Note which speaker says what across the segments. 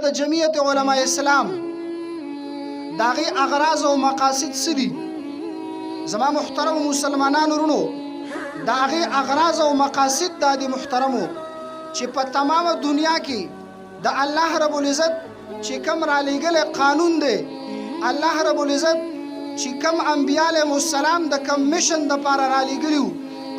Speaker 1: د جمعیت علماء اسلام داغي اغراض او مقاصد سدي زما محترم مسلمانانو ورونو داغي اغراض او مقاصد د محترمو چې په تمامه دنیا کې د الله رب العزت چې کوم را لېږل قانون دی الله رب العزت چې کوم انبیاء علیهم السلام د کوم میشن د پاره را لېږلیو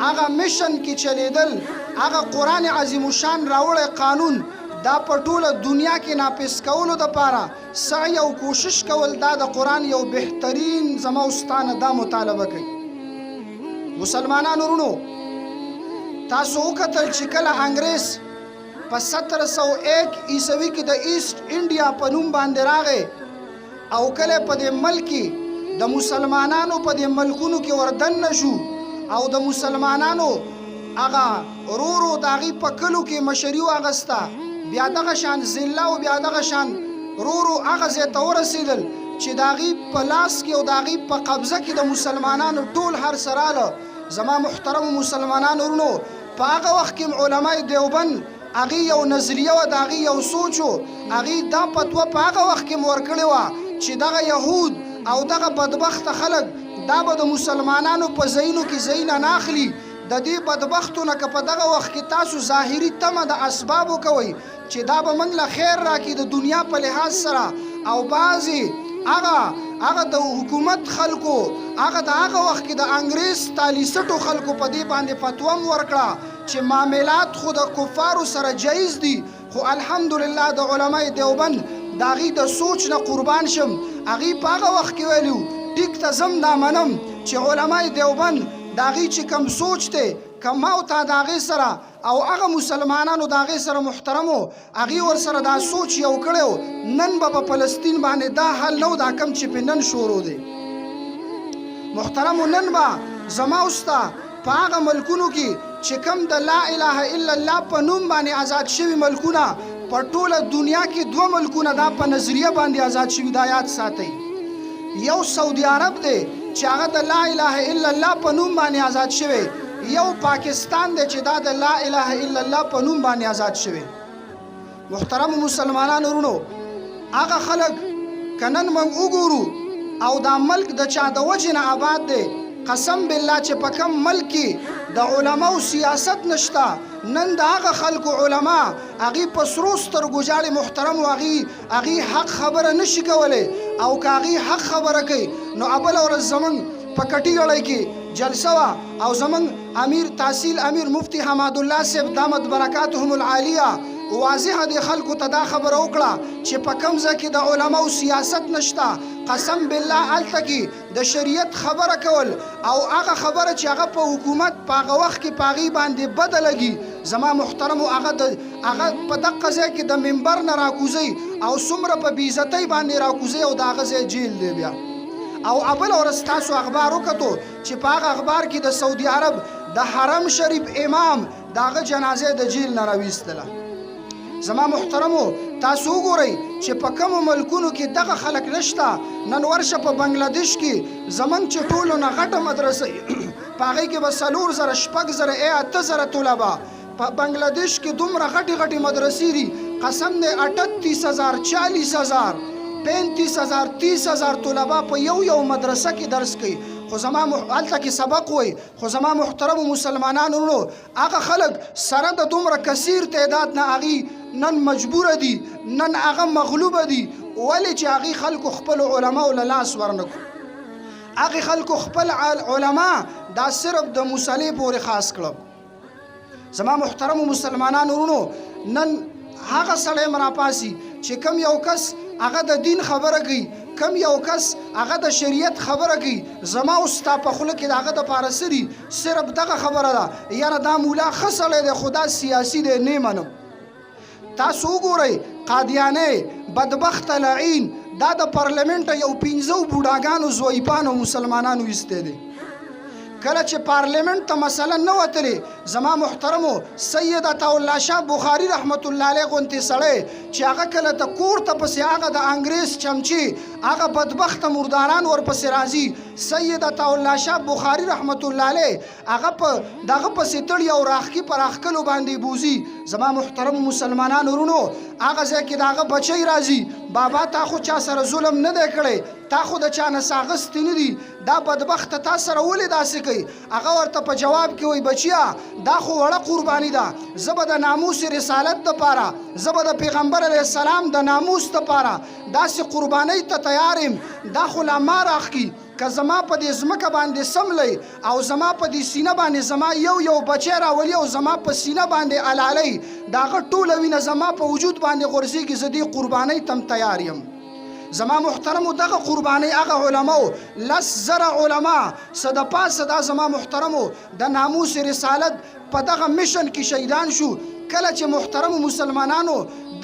Speaker 1: هغه میشن کې چلیدل هغه قرآن عظیم الشان راوړی قانون دا په ټوله دنیا کې ناپیس کولو دپاره سعی او کوشش کول دا د قرآن یو بهترین زما استانه دا مطالبه کوي. مسلمانانو ورونو تاسو وکتل چې کله انګریز په 1701 عیسوي کې د ایسټ انډیا په نوم باندې راغی او کله په دې ملک کې د مسلمانانو په دې ملکونو کې وردن نشو او د مسلمانانو هغه ورورو د هغې په کلو کې مشري واغسته بیا دغه شان ضلع او بیا دغه شان ورورو هغه ځای ته ورسېدل چې د هغې په لاس کې او د هغې په قبضه کې د مسلمانانو ټول هر څه راله. زما محترمو مسلمانانو ورونو په هغه وخت کې علماء دیوبند هغې یو نظریه وه د هغې یو سوچ و هغې دا فتوه په هغه وخت کې م ورکړې وه چې دغه یهود او دغه بدبخته خلک دا به د مسلمانانو په ځایونو کې ځایونه نه اخلي د دې بدبختو نه که په دغه وخت کې تاسو ظاهري تمه د اسبابو کوئ چې دا به موږ له خیر راکړي د دنیا په لحاظ سره او بعضې هغه د حکومت خلکو هغه د هغه وخت کې د انګریز تالیسټو خلکو په دې باندې فتوه م ورکړه چې معاملات خو د کفارو سره جایز دي خو الحمدلله د علماء دیوبند د هغې د سوچ نه قربان شم هغې په هغه وخت کې ویلي ټیک ته زم دا منم چې علماء دیوبند د هغې چې کم سوچ دی که ما او تا د هغې سره او هغه مسلمانانو د هغې سره محترمو هغې ورسره دا سوچ یو کړی نن به په فلسطین باندې دا حل نه و دا کم چې پې نن شروع دی. محترمو نن به زما اوستا په هغه ملکونو کې چې کم د لا اله الا الله په نوم باندې آزاد شوي ملکونه په ټوله دنیا کې 2 ملکونه دا په نظریه باندې آزاد شوي دا یاد ساتئ. یو سعودي عرب دی چې هغه د لا اله الا الله په نوم باندې آزاد شوی یو پاکستان دی چې دا د لا اله الا الله په نوم باندې آزاد شوی. محترم مسلمانانو ورونو هغه خلک که نن موږ وګورو او دا ملک د چا د وجې نه آباد دی قسم بالله چې په کم ملک کې د علماو سیاست نشته نن د هغه خلکو علما هغې په سرو سترګو ژاړي محترمو هغې حق خبره نشي کولی او که هغې حق خبره کوي نو بله ورځ زموږ په کټیګړی کې جلسه وه او زموږ امیر تحصیل امیر مفتی حمادالله صاحب دامت برکاتهم العالیه واضحه د خلکو ته دا خبره وکړه چې په کوم ځای کې د علماو سیاست نشته قسم بالله هلته کې د شریعت خبره کول او هغه خبره چې هغه په حکومت په هغه وخت کې په هغې باندې بده لګي زما محترمو هغه په دقه ځای کې د منبر نه راکوزئ او څومره په بېعزتۍ باندې راکوزئ او د هغه ځای جیل دی بیا او بله ورځ تاسو اخبار وکتو چې په هغه اخبار کې د سعودي عرب د حرم شریف امام د هغه جنازه د جیل نه راویستله. زما محترمو تاسو وګورئ چې په کومو ملکونو کې دغه خلک نشته نن ورشه په بنګلادیش کې زموږ چې ټولو نه غټه مدرسه په هغې کې به 4000 6000 8000 طلبه په بنګلادیش کې دومره غټې غټې مدرسې دي قسم دی 38000 40000 35000 30000 طلبه په یو مدرسه کې درس کوي خو زما هلته کې سبق وای خو زما محترمو مسلمانانو ورونو هغه خلک سره د دومره کثیر تعداد نه هغې نن مجبوره دي نن هغه مغلوبه دي ولې چې هغې خلکو خپل علماو له لاس ورنکړو هغې خلکو خپل علما دا صرف د مصلې پورې خاص کړه. زما محترمو مسلمانانو ورونو نن هغه سړی م راپاسي چې کم یو کس هغه د دین خبره کوي کم یو کس هغه د شریعت خبره کوي زما او ستا په خوله کې د هغه دپاره څه دي صرف دغه خبره ده یاره دا مولا ښه سړی دی خو دا سیاسي دی نه منم. تاسو وګورئ قادیانۍ بدبخته لعین دا د پارلمنټه یو 15 بوډاګانو زویپانو مسلمانانو ایستی دی کله چې پارلیمنت ته مثلا نه وتلې زما محترمو سید عطاالله شاه بخاري رحمت الله علیه غونتې سړی چې هغه کله ته کور ته پسې هغه د انګریز چمچي هغه بدبخته مرداران ورپسې راځي سید عطاالله شاه بخاري رحمت الله علیه هغه په دغه پسې تړي او راخکي په راخکلو باندې بوزي زما محترمو مسلمانانو ورونو هغه ځای کې د هغه بچی راځي بابا تا خو چا سره ظلم نه دی کړی تا خو د چا نه ساغستې نه دي دا بدبخته تا سره ولې داسې کوي هغه ورته په جواب کې وایي بچیا دا خو وړه قرباني ده زه به د ناموس رسالت دپاره زه به د پیغمبر علیه السلام د ناموس دپاره داسې قربانۍ ته تیار یم دا خو لا ما راخکي که زما په دې ځمکه باندې سملی او زما په دې سینه باندې زما یو بچی راولي او زما په سینه باندې علالۍ د هغه ټوله وینه زما په وجود باندې غورځېږي زه دې قربانۍ ته تیار یم زما محترمو دغه قربانۍ هغه علماو 10,000 علما څه د پاسه دا زما محترمو د ناموس رسالت په دغه میشن کې شهیدان شو کله چې محترمو مسلمانانو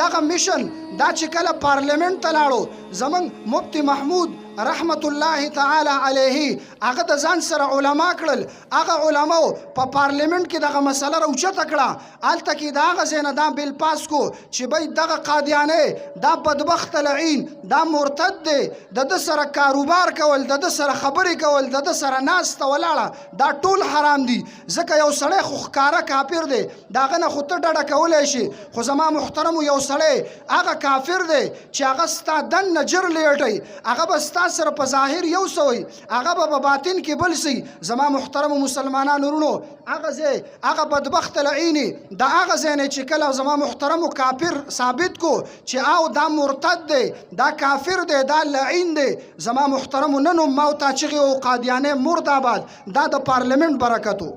Speaker 1: دغه میشن دا چې کله پارلیمنت ته لاړو زمونږ مفتی محمود رحمت الله تعالی علیه هغه د ځان سره علما کړل هغه علماو په پارلیمنت کې دغه مسله راوچته کړه هلته کې د هغه ځای نه دا بیل پاس کو چې بی دغه قادیانې دا بدبخت لعین دا مرتد دی د ده سره کاروبار کول د ده سره خبرې کول د ده سره ناسته ولاړه دا ټول حرام دي ځکه یو سړی خو ښکاره کافر دی د هغه نه خو ته ډډه کولی شي خو زما محترمو یو سړی هغه کافر دی چې هغه ستا دننه جر لیټی هغه به ستا سره په ظاهر یو سوی هغه به په باطن کې بل سي زما محترمو مسلمانانو ورونو هغه ځای هغه بدبخت لعیني د هغه ځای نه چې کله زما محترمو کافر ثابت کو چې او دا مرتد دی دا کافر دی دا لعین دی زما محترمو نن ما او تا چغې او قادیانې مرد آباد دا د پارلیمنت برکتو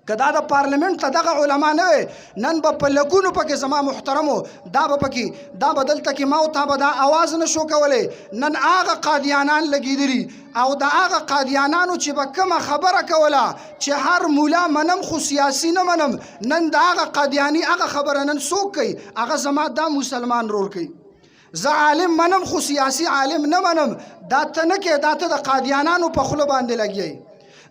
Speaker 1: که دا د پارلیمنت ته دغه علما نه وي نن به په لکونو پکې زما محترمو دا به پکې دا به دلته کې ما او تا به دا اواز نه شو کولی نن هغه قادیانان لګېدلي او د هغه قادیانانو چې به کومه خبره کوله چې هر مولا منم خو سیاسي نه منم نن د هغه قادیاني هغه خبره نن څوک کوي هغه زما دا مسلمان رور کوي زه عالم منم خو سیاسي عالم نه منم دا ته نه کې دا ته د قادیانانو په خوله باندې لګیئ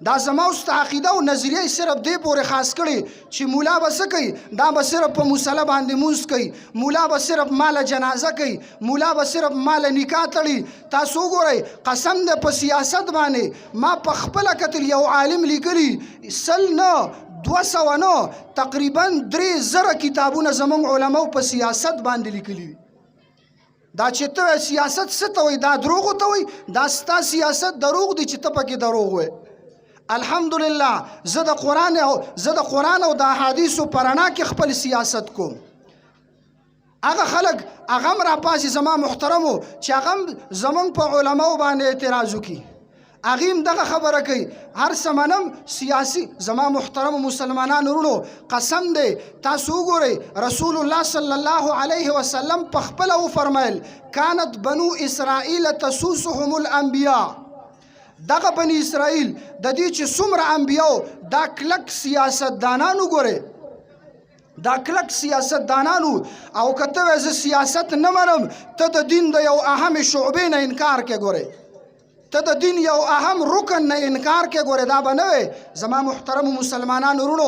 Speaker 1: دا زما اوس عقیده او نظریه صرف دې پورې خاص کړي چې مولا به څه کوي دا به صرف په مصله باندې مونځ کوي مولا به صرف مال جنازه کوي مولا به صرف مال نکاح تړي تاسو وګورئ قسم دې په سیاست باندې ما په خپله کتل یو عالم لیکلي 100 نه 200 نه تقریبا 3,000 کتابونه زموږ علماو په سیاست باندې لیکلي دا چې ته سیاست څه ته وایي دا دروغو ته وایي دا ستا سیاست دروغ دی چې ته پکې دروغ وایي الحمدلله زه د قرآن او د احادیثو په رڼا کې خپل سیاست کوم هغه خلک هغه هم راپاسي زما محترمو چې هغه هم زمونږ په علماو باندې اعتراض وکړي هغې هم دغه خبره کوي هر څه منم سیاسي زما محترمو مسلمانانو ورونو قسم دی تاسو وګورئ رسول الله صلی الله علیه وسلم په خپله وفرمیل کانت بنو اسرائیل تسوسهم الانبیاء دغه بنی اسرائیل د دې چې څومره انبیاو دا کلک سیاستدانانو ګورئ دا کلک سیاستدانانو او که ته وایې زه سیاست نه منم ته د دین د یو اهم شعبې نه انکار کې ګورئ ته د دین یو اهم رکن نه انکار کې ګورې دا به نه وی زما محترمو مسلمانانو ورونو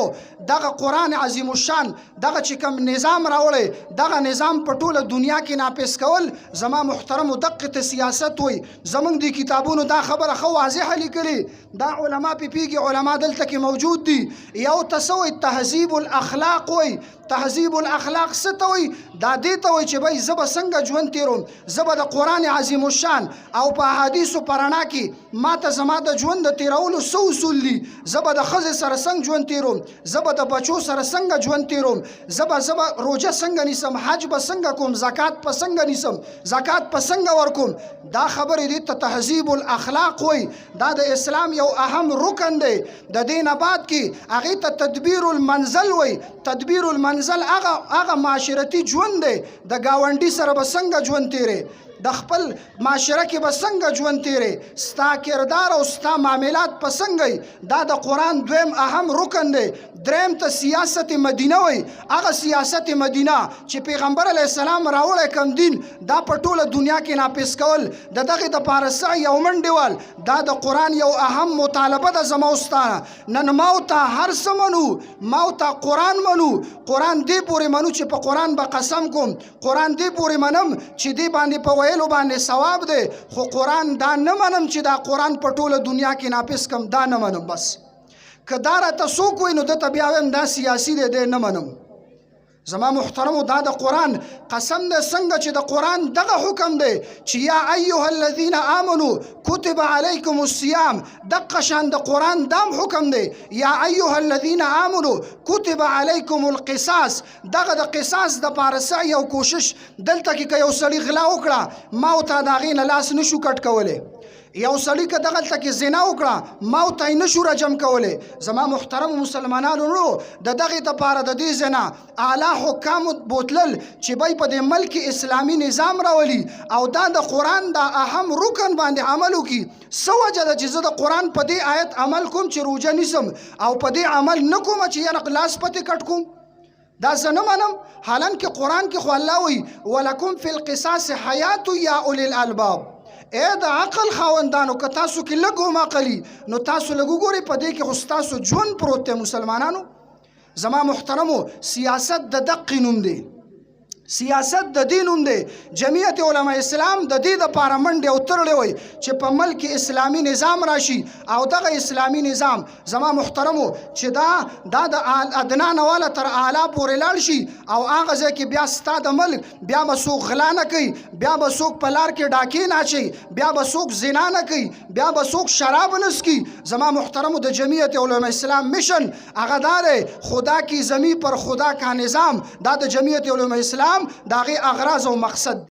Speaker 1: دغه قرآن عظیم الشان دغه چې کوم نظام راوړی دغه نظام په ټوله دنیا کې ناپیس کول زما محترمو دقه ته سیاست وی زمونږ د کتابونو دا خبره ښه واضحه لیکلي دا علما پیږي علما دلته کې موجود دي یو ته تهذیب الاخلاق وی تهذیب الاخلاق څه ته وایي دا دې ته وایي چې بھائی زه به څنګه ژوند تیروم زه به د قرآن عظیم الشان او په احادیثو په رڼا کې ما ته زما د ژوند د تیرولو څه اصول دي زه به د ښځې سره څنګه ژوند تیروم زه به د بچو سره څنګه ژوند تیروم زه به روژه څنګه نیسم حج به څنګه کوم زکات په څنګه نیسم زکات په څنګه ورکوم دا خبرې دې ته تهذیب الاخلاق وایي دا د اسلام یو اهم رکن دی د دې نه بعد کې هغې ته تدبیر المنزل وایي تدبیر المنزل هغه معاشرتي ژوند دی د ګاونډي سره به څنګه ژوند تیری د خپل معاشره کې به څنګه ژوند تیری ستا کردار او ستا معاملات پسنګي دا د قرآن دویم اهم رکن دی. دریم ته سیاست مدینه وي. هغه سیاست مدینه چې پیغمبر علیه السلام راوړی کم دین دا په ټوله دنیا کې نافذ کول د دغې دپاره سعی او منډې وال دا د قرآن یو اهم مطالبه ده زما وستانه. نن ما ته هر څه منو، ما ته قرآن منو، قرآن دې پورې منو چې په قرآن به قسم کوم، قرآن دې پورې منم چې دې باندې په ویلو باندې ثواب دی، خو قرآن دا نه منم چې دا قرآن په ټوله دنیا کې نافذ کم، دا نه منم. بس که دا راته څوک وایي نو دته بیا وایم دا سیاسي دی، دی نه منم. زما محترمو دا د قرآن قسم دی څنګه چې د قرآن دغه حکم دی چې یا ایها الذین آمنوا کتب علیکم الصیام، دقه شان د قرآن دام حکم دی یا ایها الذین آمنوا کتب علیکم القصاص. دغه د قصاص د پاره سعی او کوشش دلته کې که یو سړي غلا وکړه ما ورته د هغې نه لاس نشو کټ کولی، یو سړي که دغلته کې زنا وکړه ما ورته یې نشو رجم کولی. زما محترم مسلمانانو نو د دغې دپاره د دې زنا اعلی حکامو بوتلل چې بی په دې ملک اسلامي نظام راولي او دا د قرآن د اهم رکن باندې عمل وکړي. څه وجه ده چې زه د قرآن په دې آیت عمل کوم چې روژه نیسم او په دې عمل نه کوم چې یعنې لاس پتې کټ کوم؟ دا زه نه منم. حالانکه قرآن کې خو الله وایي ولکم فی القصاص حیات یا اولی الالباب. اے د عقل خاوندانو که تاسو کې لږ هم عقلي نو تاسو لږ وګورئ په دې کې خو ستاسو ژوند پروت دی. مسلمانانو زما محترمو سیاست د دقې نوم دی، سیاست د دې نوم دی. جمعیت علماء اسلام د دې دپاره منډې او ترړې وی چې په ملک اسلامي نظام راشي او دغه اسلامي نظام زما محترمو چې دا د ادنا نه واله تر اعلی پورې لاړ شي او هغه ځای کې بیا ستا د ملک بیا به څوک غلا نه کوي، بیا به څوک په لار کې ډاکې نه اچوي، بیا به څوک زنا نه کوي، بیا به څوک شراب نه څکي. زما محترمو د جمعیت علماء اسلام میشن هغه دا دی خدا کی زمین پر خدا کا نظام. دا د جمعیت علماء اسلام داغه اغراض او مقصد